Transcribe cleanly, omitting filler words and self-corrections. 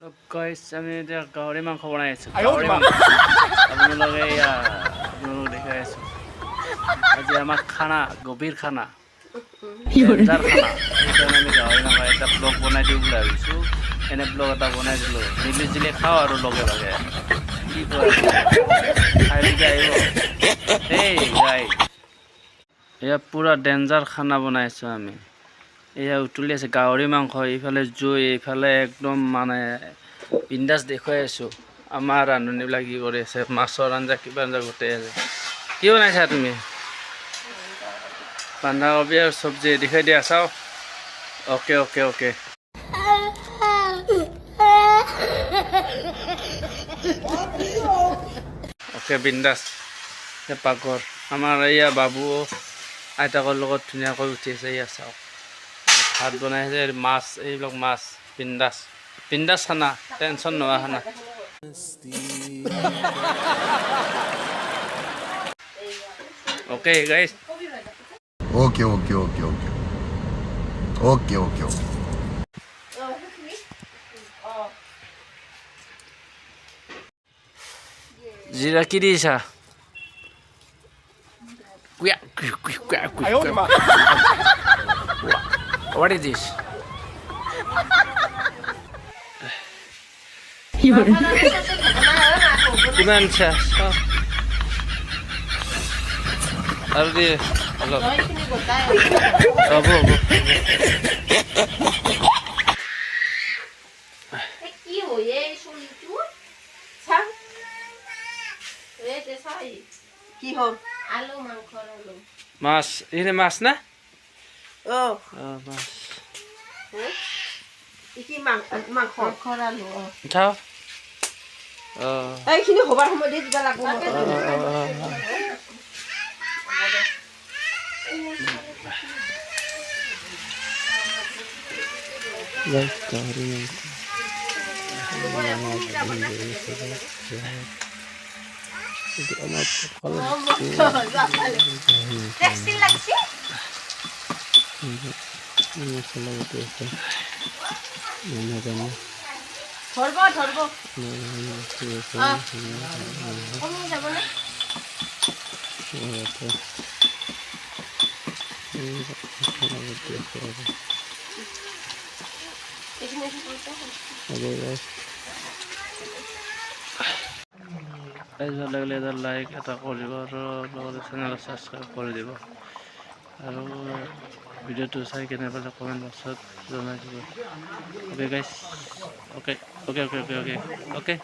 গাইছ আমি এতিয়া গাহৰি মাংস বনাই আছোঁ। গাহৰি মাংস আপোনালোকে দেখাই আছোঁ। আজি আমাৰ খানা গভীৰ খানা ডেঞ্জাৰ খানা। সেইকাৰণে আমি গাহৰি মাংস এটা ব্লগ বনাই দিওঁ বুলি ভাবিছোঁ। এনে ব্লগ এটা বনাই দিলোঁ, মিলি জুলি খাওঁ আৰু লগে লগে কি কয় খাই পিকে আহিব। এই গাই এয়া পূৰা ডেঞ্জাৰ খানা বনাই আছোঁ আমি। এয়া উতলি আছে গাহৰি মাংস, এইফালে জুই, এইফালে একদম মানে বিন্দাছ দেখুৱাই আছোঁ। আমাৰ ৰান্ধনীবিলাক কি কৰি আছে, মাছৰ আঞ্জা কিবা আঞ্জা গোটেই আছে। কি বনাইছা তুমি? বন্ধাকবি আৰু চব্জি দেখাই দিয়া চাওঁ। অ'কে অ'কে অ'কে অ'কে বিন্দাছ। পাকঘৰ আমাৰ এয়া বাবু আইতাকৰ লগত ধুনীয়াকৈ উঠি আছে। এয়া চাওক ভাত বনাইছে, মাছ, এইবিলাক মাছ। বিন্দাছ বিন্দাছ খানা, টেনশ্যন নোহোৱা খানা। অ'কে গাইছ। Okay okay okay okay okay okay okay জিৰা কি দিছা? What is this? কিমান চা আৰু দিয়ে অলপ হ'ব হ'ব। কি হ'ল? আলু মাংস আলু মাছ, এইখিনি মাছ না? অঁ মাছ কি মাংস মাংসৰ আলু উঠাও। এইখিনি হ'বৰ সময় দি দিবা লাগিব। ধৰব ধৰব কমি যাবনে? ভাল লাগিলে এটা লাইক এটা কৰিব আৰু লগতে চেনেল ছাবস্ক্ৰাইব কৰি দিব আৰু ভিডিঅ'টো চাই কেনে পালে কমেণ্ট বক্সত জনাই দিব। অ'কে গাইছ, okay okay okay okay okay okay.